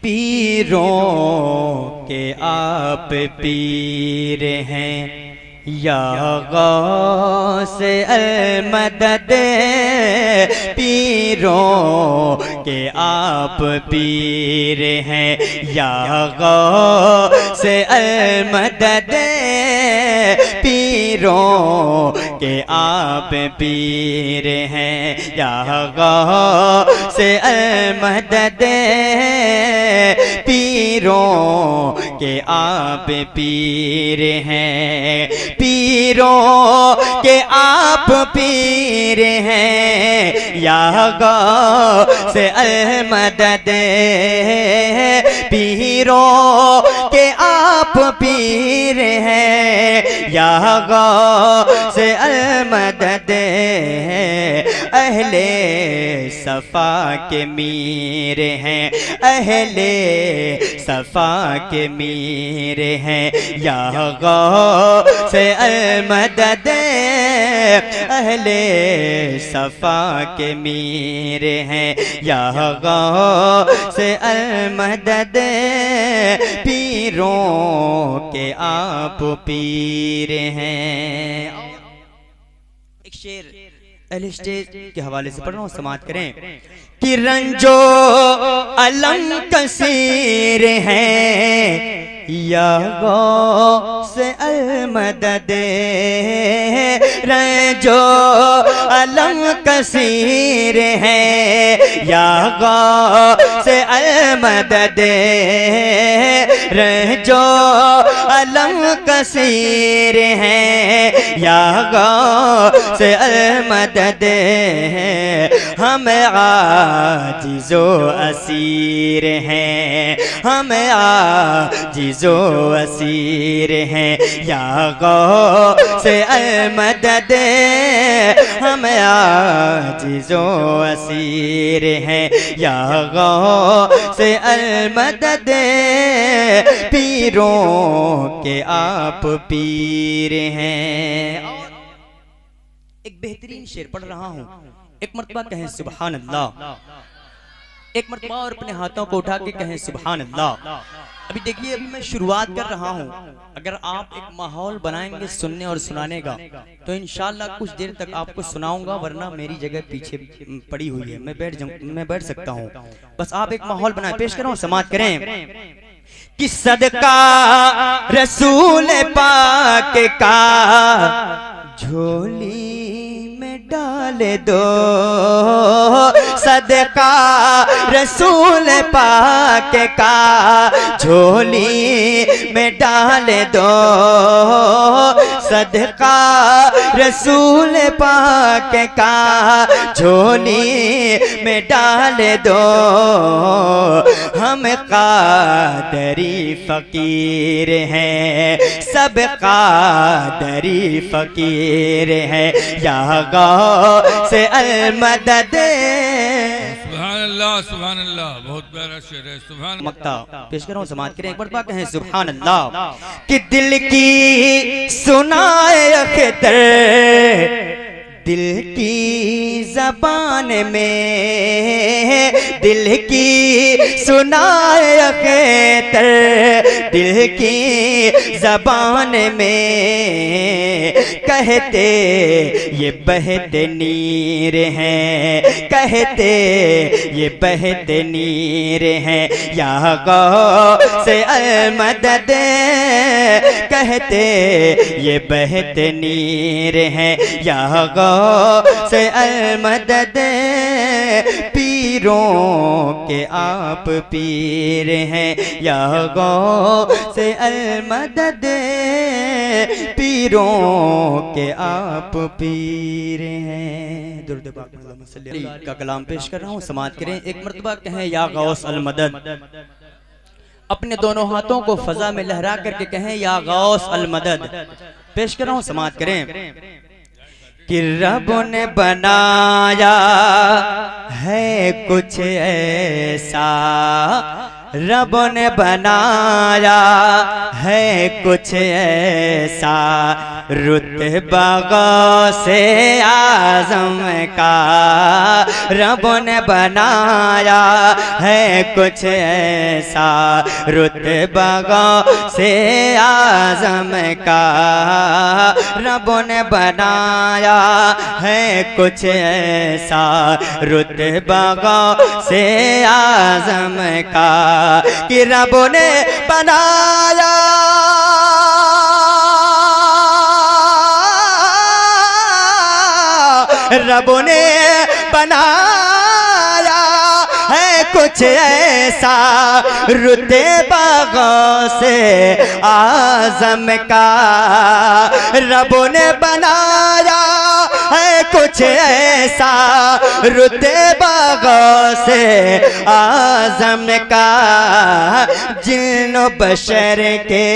पीरों के आप पीर हैं, या गौस अल मदद। पीरों के आप पीर हैं, या गौस अल मदद। पीरों के आप पीर हैं, या गौस अल मदद। पीरों के आप पीर हैं, पीरों के आप पीर हैं, या गौस अल मदद। पीरों के आप पीर हैं, या गौस अल मदद। अहले सफा के मीर हैं, अहले सफा के मीर हैं, या गौस अल मदद। अहले सफा के मीर हैं, या गौस अल मदद। पीरों के आप पीर हैं। एक शेर अहले स्टेज के हवाले से पढ़ रहा हूँ, समात करें। कि रंजो अलम कसीर हैं, या गौस अल मदद। रंजो अलम कसीर हैं, या गौस अल मदद। रंजो अलम कसीर हैं, या गौस अल मदद। हम आजिज़ो असीर हैं, हम आजिज़ो असीर हैं, या गौस अल मदद। हम आजिज़ो असीर हैं, या गौस अल मदद। पीरों के आप पीर हैं। एक बेहतरीन शेर पढ़ रहा हूँ, एक मर्तबा कहें सुभान अल्लाह। एक मर्तबा और अपने हाथों को उठा के कहें सुभान अल्लाह। अभी देखिए, अभी मैं शुरुआत कर रहा हूँ। अगर आप एक माहौल बनाएंगे सुनने और सुनाने का, तो इंशाअल्लाह कुछ देर तक आपको सुनाऊंगा, वरना मेरी जगह पीछे पड़ी हुई है, मैं बैठ सकता हूँ। बस आप एक माहौल बनाए, पेश कर रहा हूँ, समात करें। कि सदका रसूल पाक का झोली में डाल दो, सदका रसूल पाक का झोली में डाल दो। सदका रसूल पाक का झोली में डाल दो। हम कादरी फकीर हैं, सब कादरी फकीर हैं, या गौस अल मदद। सुभान अल्लाह, सुभान अल्लाह, बहुत प्यारा शेर है। सुभान मक्ता पेश कर रहा हूँ, समात करें, एक बार कहें सुभान अल्लाह। कि दिल की सुनाए अख्तर, दिल की ज़बान में, दिल की सुनाए अख्तर, दिल की ज़बान में। कहते ये बहते नीर हैं, कहते ये बहते नीर हैं, या गौस अल मदद। कहते ये बहते नीर हैं, या गौस अल मदद। पीरों के आप पीर हैं, या गौस अल मदद। पीरों के आप पीर हैं। दुर्द पाक का कलाम पेश कर रहा हूँ, समात करें, एक मर्तबा कहें या गौस अल मदद। अपने दोनों हाथों को फजा में लहरा करके कहें या गौस अल मदद। पेश कर रहा हूँ, समात करें। कि रब ने बनाया है कुछ ऐसा, रब ने बनाया है कुछ ऐसा, रुतबा गौसे आज़म का। रब ने बनाया है कुछ ऐसा, रुतबा गौसे आज़म का। रब ने बनाया है कुछ ऐसा, रुतबा गौसे आज़म का। कि रब ने बनाया रब ने बनाया है कुछ ऐसा, रुतबा गौसे आज़म का। रब ने बनाया है कुछ ऐसा, रुतबा गौसे आज़म का। जिन्नो बशर के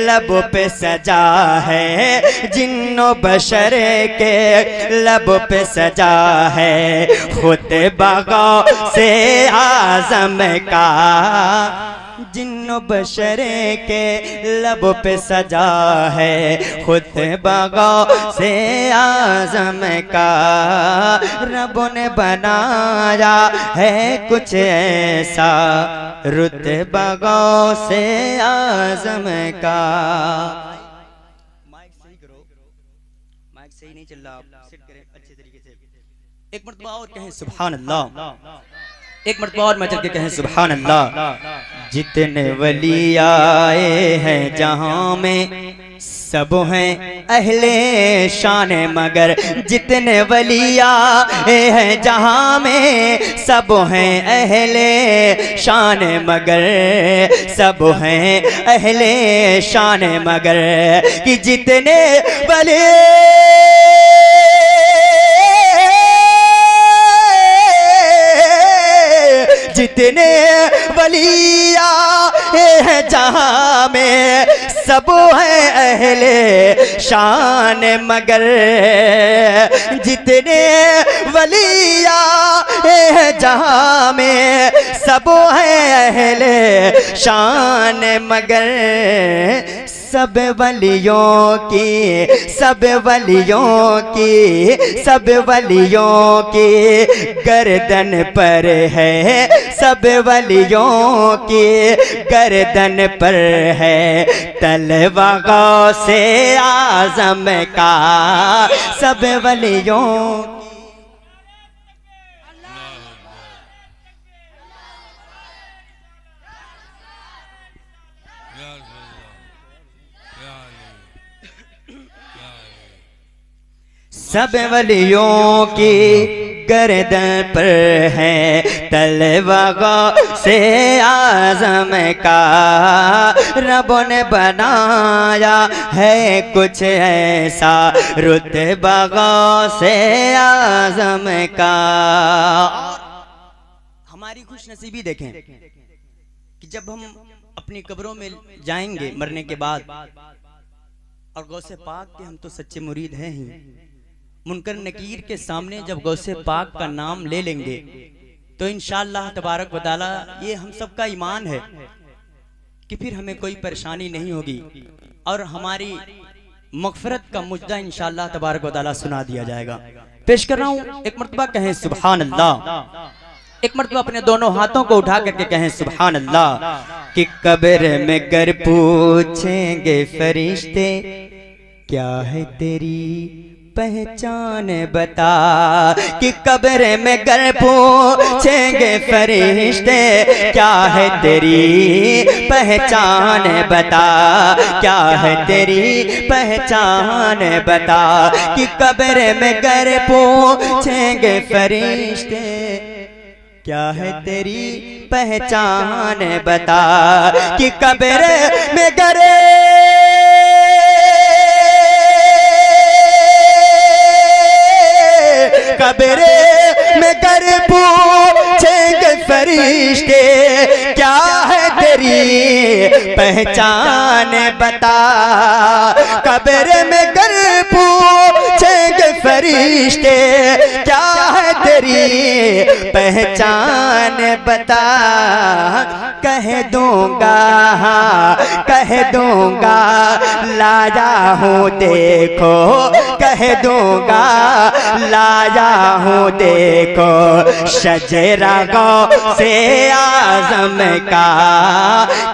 लब पे सजा है, जिन्नो बशर के लब पे सजा है, खुतबा गौसे आज़म का। जिन्नो बशरे के लब पे सजा है, खुतबा गौसे आज़म का। रब ने बनाया है कुछ ऐसा, रुतबा गौसे आज़म का। माइक सही करो, माइक सही नहीं चल रहा, सेट करें अच्छे तरीके से। एक मरतबा और कहें सुभान अल्लाह, एक मरतबा और मैं चल के कहें सुभान अल्लाह। जितने वली आए हैं जहां में, सब हैं अहले शान मगर। जितने वली आए हैं जहां में, सब हैं अहले शान मगर। सब हैं अहले शान मगर। कि जितने वली जितने वलिया हैं जहां में, सब हैं अहले शान मगर। जितने वलिया हैं जहां में, सब हैं अहले शान मगर। सब वलियों की, सब वलियों की, सब वलियों की गर्दन पर है, सब वलियों की गर्दन पर है तलवा गौसे आज़म का। सब वलियों सब वलियों की गर्दन पर है तलवा गौसे आज़म का। रब ने बनाया है कुछ ऐसा, रुतबा गौसे आज़म का। हमारी खुश नसीबी देखें कि जब हम अपनी कब्रों में जाएंगे मरने के बाद, और गौसे पाक के हम तो सच्चे मुरीद हैं ही, मुनकर नकीर के सामने जब गौसे पाक का नाम ले लेंगे तो इंशाअल्लाह तबारक व तआला ये हम सबका ईमान है कि फिर हमें कोई परेशानी नहीं होगी और हमारी मग़फ़िरत का मुजदा इंशाअल्लाह तबारक व तआला सुना दिया जाएगा। पेश कर रहा हूँ, एक मरतबा कहें सुभान अल्लाह। एक मरतबा अपने दोनों हाथों को उठा करके कहें सुभान अल्लाह। कि कब्र में गर पूछेंगे फरिश्ते, क्या है तेरी पहचान बता। कि कब्र में गर पूछेंगे फरिश्ते, क्या है तेरी पहचान बता, क्या है तेरी पहचान बता। कि कब्र में गर पूछेंगे फरिश्ते, क्या है तेरी पहचान बता। कि कब्र में गर कब्र में गर पूछेंगे फरिश्ते, क्या है तेरी पहचान बता। कब्र में गर पूछेंगे फरिश्ते, क्या है तेरी तेरी पहचान बता, कह दूंगा कह दूंगा लाया हूँ देखो, कह दूंगा लाया हूँ देखो शजरा गौ से आज़म का,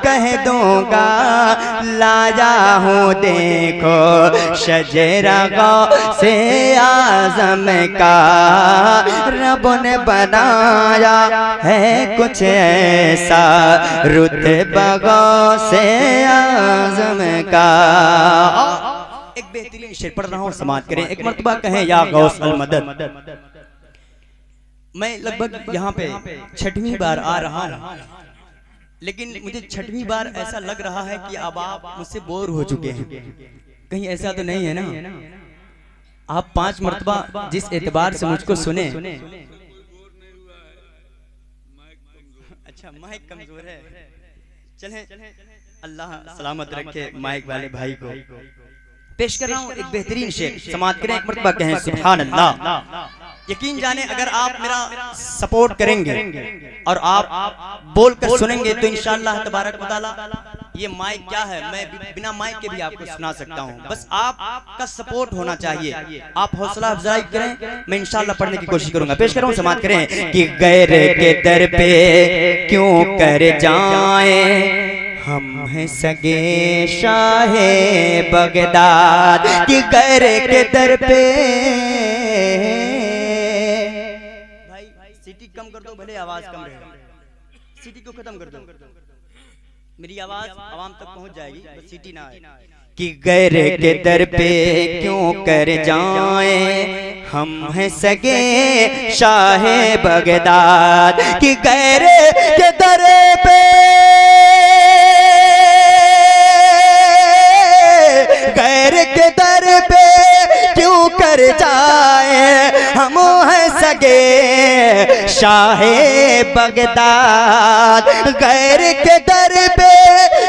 कह दूंगा लाया हूँ देखो शजरा गौ से आज़म का। रब ने बनाया है कुछ ऐसा रुतबा गौ से आज़म का। एक बेहतरीन शेर पढ़ रहा हूँ, समात करें। एक मर्तबा कहें या गौस अल मदद। मैं लगभग यहाँ पे 6वीं बार आ रहा हूँ, लेकिन मुझे 6वीं बार ऐसा लग रहा है कि अब आप मुझसे बोर हो चुके हैं। कहीं ऐसा तो नहीं है ना? आप 5 मर्तबा जिस एतबार से मुझको सुने। अच्छा, माइक कमजोर है। चलें, अल्लाह सलामत रखे माइक वाले भाई को। पेश कर रहा हूँ एक बेहतरीन शेर, समात करें। एक मर्तबा कहें सुभान अल्लाह। यकीन जाने अगर आप मेरा सपोर्ट करेंगे और आप बोलकर सुनेंगे तो इंशाअल्लाह तबारक व तआला ये माइक क्या है, मैं बिना माइक के भी आपको सुना सकता हूँ। बस आपका सपोर्ट होना चाहिए, आप हौसला अफजाई करें, मैं इंशाअल्लाह पढ़ने की कोशिश करूंगा। पेश कर रहा हूँ, समात करें कि गैर के दर पे क्यों कर जाएं हम हैं सगे शाहे बगदाद, कि गैर के दर पे। भाई सीटी कम कर दो, भले आवाज कम रहे, सीटी को खत्म कर दो, मेरी आवाज आवाम तक पहुंच जाएगी, बस सीटी ना आए। कि गैर के दर पे क्यों कर जाएं हम हैं सगे शाहे बगदाद, कि गैर के दर पे गैर के दर पे क्यों कर जाए हम हैं सगे शाहे बगदाद, गैर के दर पे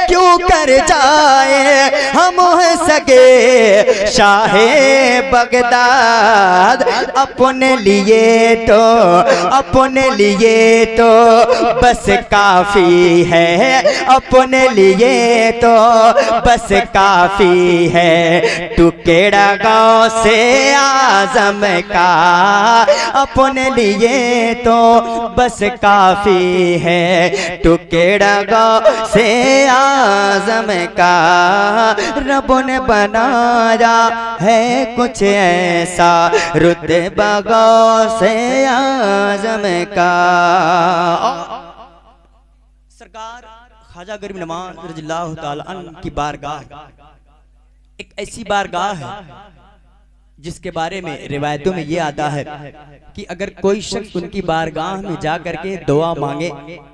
क्यों कर जाए हम हैं सगे शाहे बगदाद। अपने लिए तो बस काफी है, अपने लिए तो बस काफी है टुकड़ा गौ से आज़म का, अपने लिए तो बस काफी है टुकड़ा गौ से आज़म का। रब ने बनाया है कुछ ऐसा रुतबा गौ से आज़म का। सरकार ख्वाजा गरीब नवाज रज़ियल्लाहु ताला अन्हु की बारगाह एक ऐसी बारगाह है जिसके बारे में रिवायतों में ये आता है कि अगर कोई शख्स उनकी बारगाह में जा करके दुआ मांगे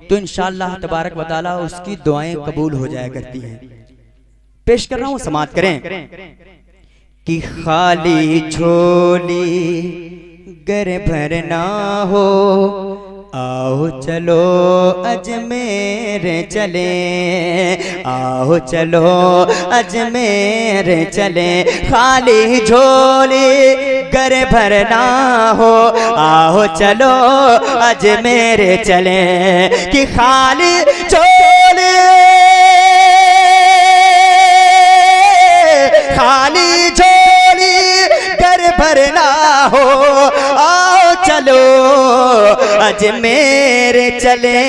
तो इंशाअल्लाह तबारक व तआला उसकी दुआएं कबूल हो जाया करती हैं। पेश कर रहा हूँ, समात करें कि खाली झोली गर भरना हो, आओ चलो अजमेर चले, आओ चलो अजमेर चले। खाली झोली गर भरना हो, आओ चलो अजमेर चले, कि खाली झोली खाली झोली गर भरना हो, आओ चलो अजमेर चले।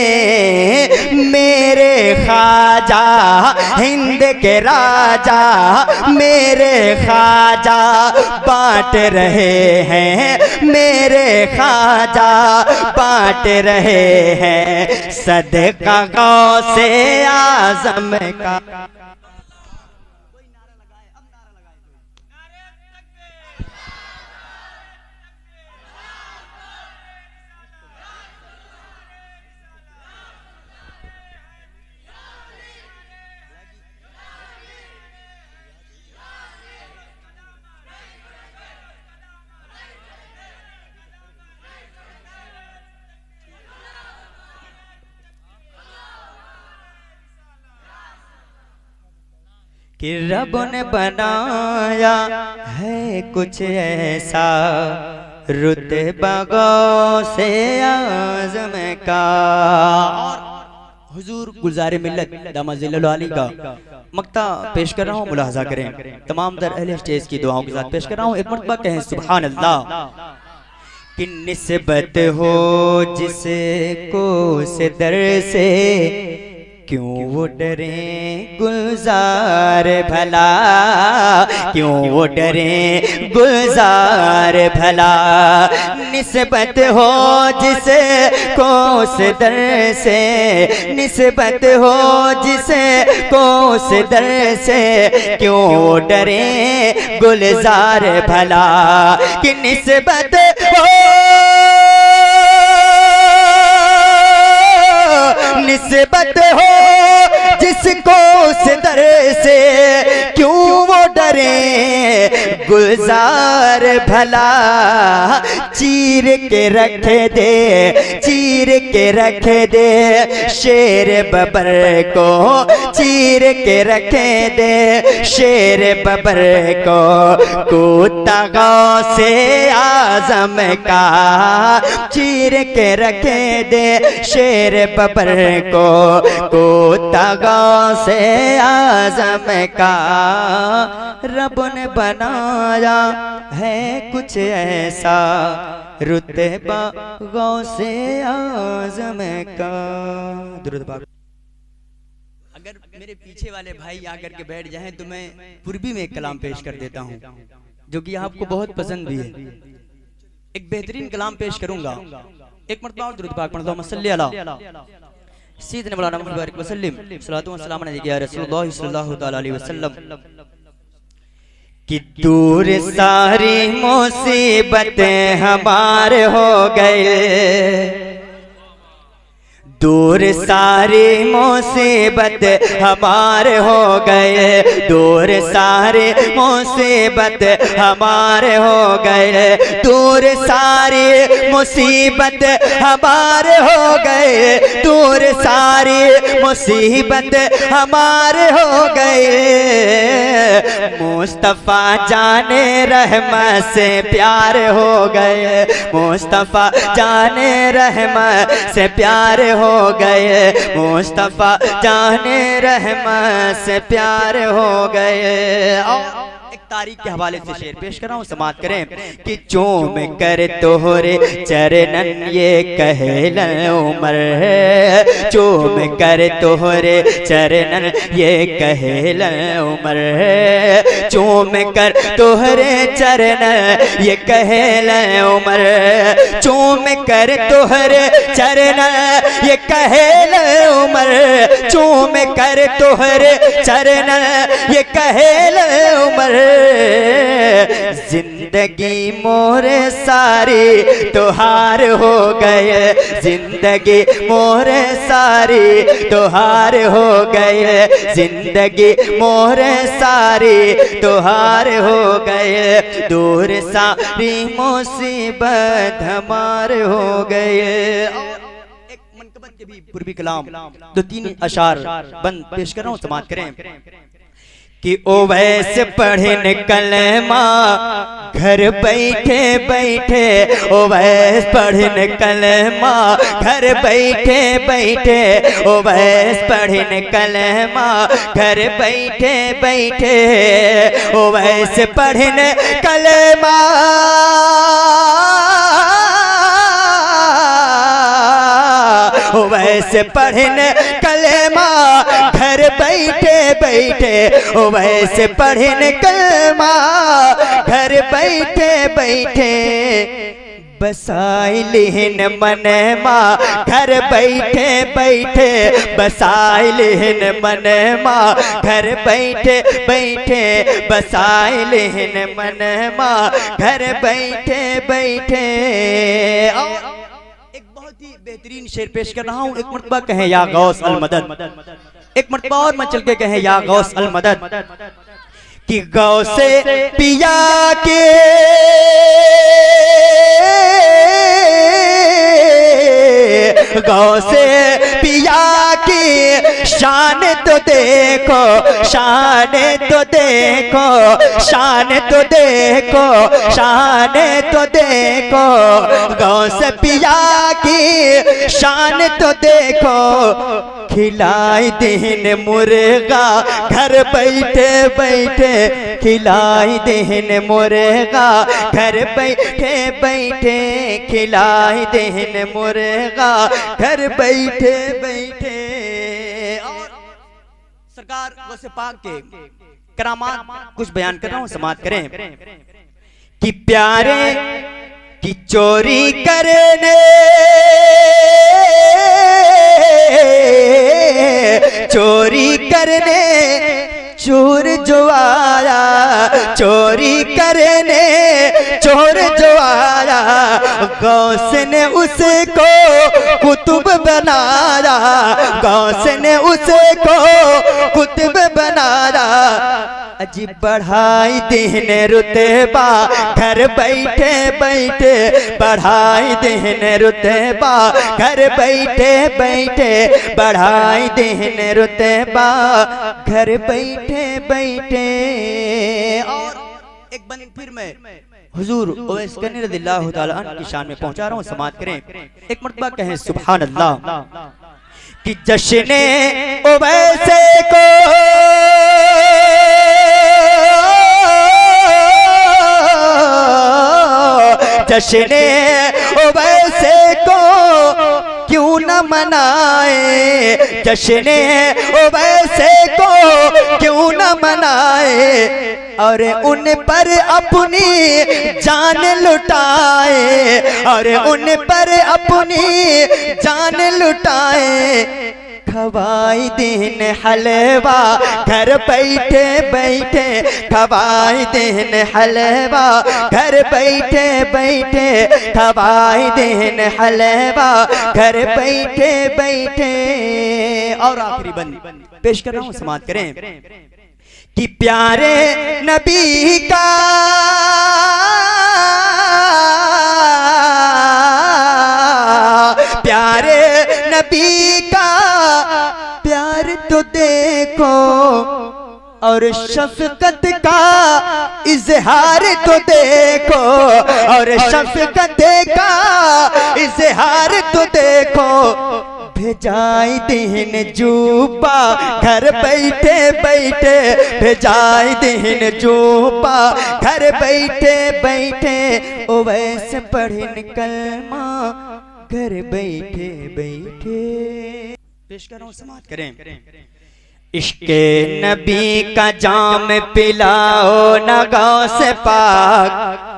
मेरे ख्वाजा हिंद के राजा, मेरे ख्वाजा बांट रहे हैं, मेरे ख्वाजा बांट रहे हैं सदका गौ से आज़म का। कि रब ने बनाया है कुछ ऐसा रुतबा गौसे आज़म का। हुजूर गुलजार मिल्लत दामद अली का मक्ता पेश कर रहा हूँ, मुलाहजा करें। तमाम दर अहले स्टेज की दुआओं के साथ पेश कर रहा हूँ। एक मरतबा कहें सुभान अल्लाह। कि निस्बत हो जिसको से दर से, क्यों वो डरे गुलजार भला, क्यों वो डरे गुलजार भला। निस्बत हो जिसे को से दर से, निस्बत हो जिसे को से दर से, क्यों वो डरे गुलजार भला। कि निस्बत हो, निस्बत हो जिसको से दर से, क्यों वो डरे गुलजार भला। चीर के रख दे, चीर के रख दे शेर बबर को, चीर के रख दे शेर बबर को। कुत्ता गौसे आज़म का, चीर के रख दे शेर बबर को। कुत्ता गौसे आज़म का। रब ने बनाया है कुछ ऐसा, रुतबा गौसे आज़म का। दुरूद पाक। अगर मेरे पीछे वाले भाई आकर के बैठ जाएं तो मैं पूर्वी में एक कलाम पेश कर देता हूं, जो कि आपको बहुत पसंद भी है। एक बेहतरीन कलाम पेश करूंगा। एक मरतबा दुरूद पाक पढ़ दो। सल्ली अला सय्यदना मौलाना मुहम्मद वसल्लम, सलातो व सलाम अलैका या रसूलुल्लाह सल्लल्लाहु तआला अलैहि वसल्लम। कि दूर सारी मुसीबतें हमारे हो गए, दूर सारी मुसीबत हमारे हो गए, दूर सारी मुसीबत हमारे हो गए, दूर सारी मुसीबत हमारे हो गए, दूर सारी मुसीबत हमारे हो गए। मुस्तफ़ा जाने रहमत से प्यार हो गए, मुस्तफ़ा जाने रहमत से प्यार हो गए, मुस्तफ़ा जाने रहमत से प्यार हो गए। एक तारीख के हवाले से शेर पेश कर रहा हूँ, समात करें। कि चूम कर तोहरे चरणन ये कहलन उमर, चूम कर तोहरे चरणन ये कहलन उमर, चूम कर तोहरे चरणन ये कहलन उमर, चूम कर तोहरे चरणन ये कहलन उमर, चूम कर तोहरे चरणन ये कहलन उमर। जिंदगी मोरे सारी तोहार हो गए, जिंदगी मोरे सारी तोहार हो गए, जिंदगी मोरे सारी तोहार हो गए, दूर सारी मुसीबत हमार हो गए। एक मनकबत के भी पूर्वी कलाम दो तीन अशार बंद पेश कर रहा हूँ, समात करें। कि ओवैस पढ़े कलमा घर बैठे बैठे, ओवैस पढ़े कलमा घर बैठे बैठे, ओवैस पढ़े कलमा घर बैठे बैठे, ओवैस पढ़े कलमा वैसे पढ़ने कलमा घर बैठे बैठे, ओ वैसे पढ़ने कलमा घर बैठे बैठे, बसाइलिन मनमा घर बैठे बैठे, बसाइलिन मनमा घर बैठे बैठे, बसाइलिन मनमा घर बैठे बैठे। बेहतरीन शेर पेश कर रहा हूँ। एक मरतबा कहें या गौस अल मदद, एक मरतबा और मैं चल के कहें या गौस अल मदद। कि गौसे पिया के गौसे पिया की शान तो देखो, शान तो देखो, शान तो देखो, शान तो देखो, गौस पिया की शान तो देखो। खिलाई देन मुर्गा घर बैठे बैठे, खिलाई देन मुर्गा घर बैठे बैठे, खिलाई देन मुर्गा घर बैठे बैठे। और सरकार गौसे पाक के करामात कुछ बयान कर रहा हूं, समाप्त करें कि प्यारे की चोरी करने, चोरी करने चोर जो आया, चोरी करने चोर जो आया, गौस ने उसको कुतुब बनाया, गौस ने उसको कुतुब बनाया। अजी बढ़ाई देन रुतबा घर बैठे बैठे, बढ़ाई देन रुतबा घर बैठे बैठे, बढ़ाई देन रुतबा घर बैठे बैठे। और एक बंद फिर मैं हुजूर उवैस करनी रज़ियल्लाहु ताला अन्हु की शान में पहुंचा रहा हूं, समाप्त करें। एक मर्तबा कहें सुभान अल्लाह कि जश्ने उवैस को जश्ने उवैसे को क्यों न मनाए, जश्ने उवैसे को क्यों न मनाए, और उन पर अपनी जान लुटाए, और उन पर अपनी जान लुटाए। खवाई देन हलवा घर बैठे बैठे, खवाई देन हलवा घर बैठे बैठे, खवाई देन हलवा घर बैठे बैठे। और आखिरी बंद पेश कर रहा हूं, समाप्त करें कि प्यारे नबी का प्यारे नबी का प्यार तो देखो, और शफकत का इजहार तो देखो, और शफकत का इजहार तो देखो। भेजाई देन जूबा घर बैठे बैठे, भेजाई देन जूबा घर बैठे बैठे, उवैस पढ़े कलमा घर बैठे बैठे। पेश कर रहा हूं, समाप्त करें। इश्के नबी का जाम पिलाओ न गौस पाक,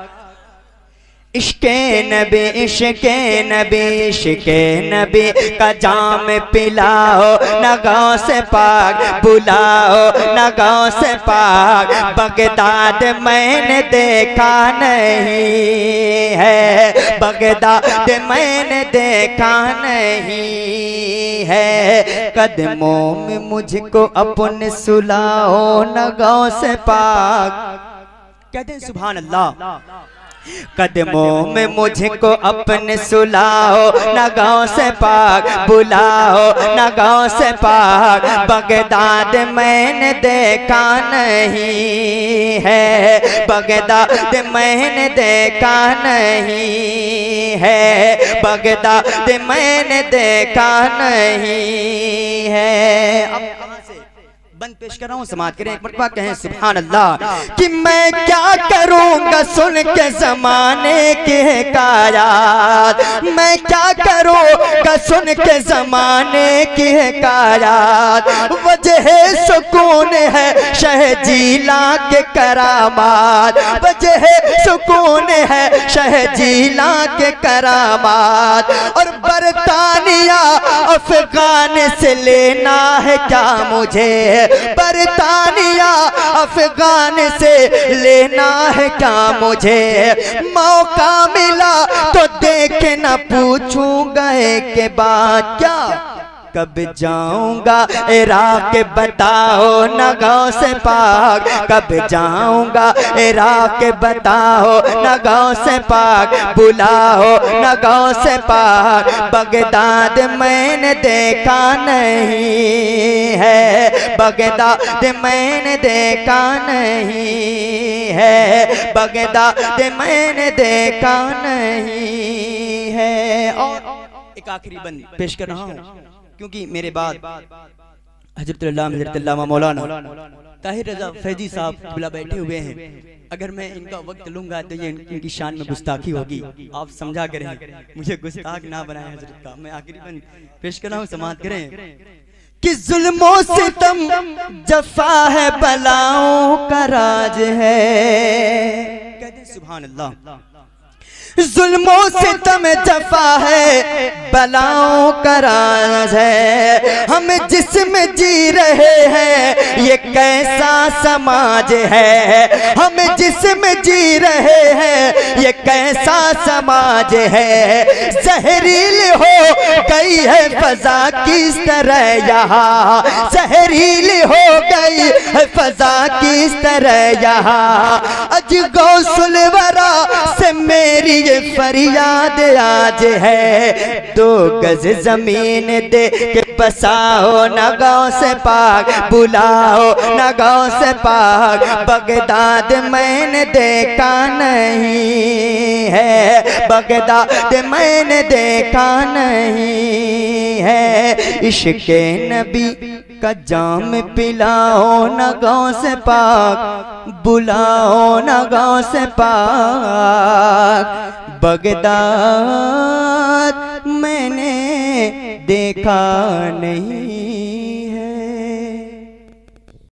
इश्के नबी इश्के नबी इश्के नबी का जाम पिलाओ न गौस पाक, बुलाओ न गौस पाक। बगदाद मैंने देखा नहीं है, बगदाद मैंने देखा नहीं है, कदमों में मुझको अपने सुलाओ न गौस पाक। कहते हैं सुभान अल्लाह। कदमों में मुझको अपने सुलाओ न गौस पाक, बुलाओ न गौस पाक। बगदाद मैंने देखा नहीं है, बगदाद मैंने देखा नहीं है, बगदाद मैंने देखा नहीं है। अब कहां से बंद पेश कर रहा हूं, समाप्त करें। एक मरतबा कहें सुभान अल्लाह कि मैं क्या करूंगा सुन के जमाने के हकायात, मैं क्या करूंगा सुन के जमाने की हकायात। वजह सुकून है शहजीला के करामात, वजह सुकून है शहजीला के करामात। और बरतानिया अफगान से लेना है क्या मुझे, बरतानिया अफगान से लेना है क्या मुझे। मौका मिला तो देख न पूछूं गए के बाद क्या, कब जाऊंगा इराक बताओ न गाँव से पाक, कब जाऊंगा इराक बताओ न गाँव से पाक, बुलाओ न गाँव से पाक। बगदाद मैंने देखा नहीं है, बगदाद मैंने देखा नहीं है, बगदाद मैंने देखा नहीं है। और एक आखिरी बंद पेश कर रहा हूँ क्योंकि मेरे बाद हज़रत मौलाना ताहिर रज़ा फैजी साहब किबला बैठे हुए हैं। अगर मैं इनका वक्त लूंगा तो ये इनकी शान में गुस्ताखी होगी, आप समझा करें, मुझे गुस्ताख ना बनाए हजरत का। मैं आखिरी बंद पेश कर रहा हूँ, समाअत करें कि जुल्मों से तुम जफा है बलाओं का राज है। कहते हैं सुभान अल्लाह। जुल्मों से तुम जफा है बलाओं का राज है, हम जिसमें जी रहे हैं ये कैसा समाज है, हम जिसमें जी रहे हैं ये कैसा समाज है। जहरील हो गई है फजा किस तरह यहाँ, जहरील हो गई है फजा किस तरह यहाँ। अज गौसुल वरा से मेरी ये फरियाद आज है, 2 गज जमीन दे के बसाओ न गाँव से पाक, बुलाओ न गाँव से पाक। बगदाद मैंने देखा नहीं है, बगदाद मैंने देखा नहीं है। इश्क़े नबी का जाम पिलाओ न गाँव से पाक, बुलाओ न गाँव से पाक। बगदाद मैंने देखा नहीं